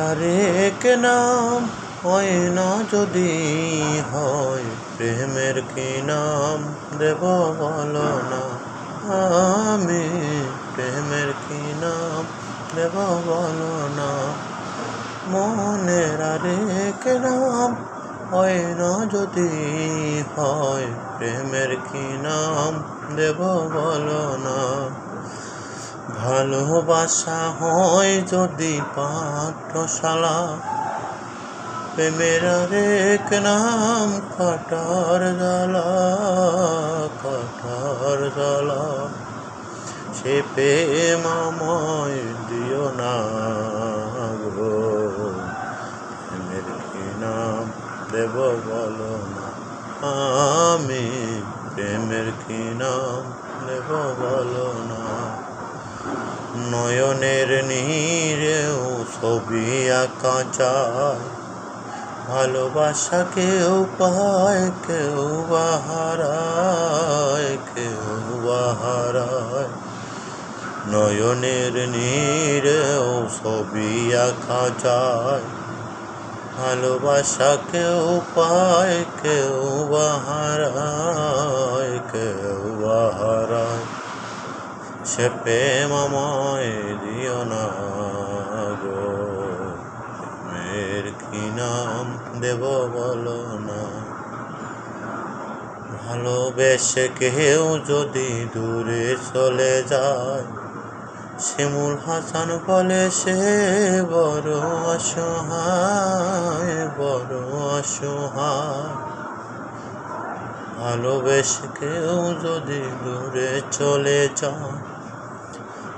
আরেক নাম হয় না যদি হয় প্রেমের কি নাম দেব বলো না। আমি প্রেমের কি নাম দেব বলো না। মনের আরেক নাম হয় না যদি হয় প্রেমের কি নাম দেব বলো না। ভালোবাসা হয় যদি পাঠশালা, প্রেমের আরেক নাম কাটার জ্বালা, কাটার জ্বালা। সে প্রেম আমায় দিও না গো, প্রেমের কি নাম দেব বলো না। আমি প্রেমের কি নাম দেব বলো না। নয়নের নীরেও ছবি আঁকা যায়, ভালোবাসা কেউ পায় কেউ হারায়, কেউ হারায়। নয়নের নীরেও ছবি আঁকা যায়, ভালোবাসা কেউ পায় কেউ হারায়, কেউ হারায়। সে প্রেম আমায় দিও না গো, প্রেমের কি নাম দেব বলো না। ভালোবেসে কেউ যদি দূরে চলে যায়, শিমুল হাসান বলে সে বড় অসহায়, বড় অসহায়। ভালোবেসে কেউ যদি দূরে চলে যায়,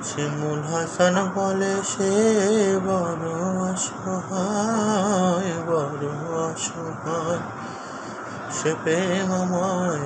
শিমুল হাসান বলে সে বড় অসহায়, বড় অসহায়। সে প্রেম আমায়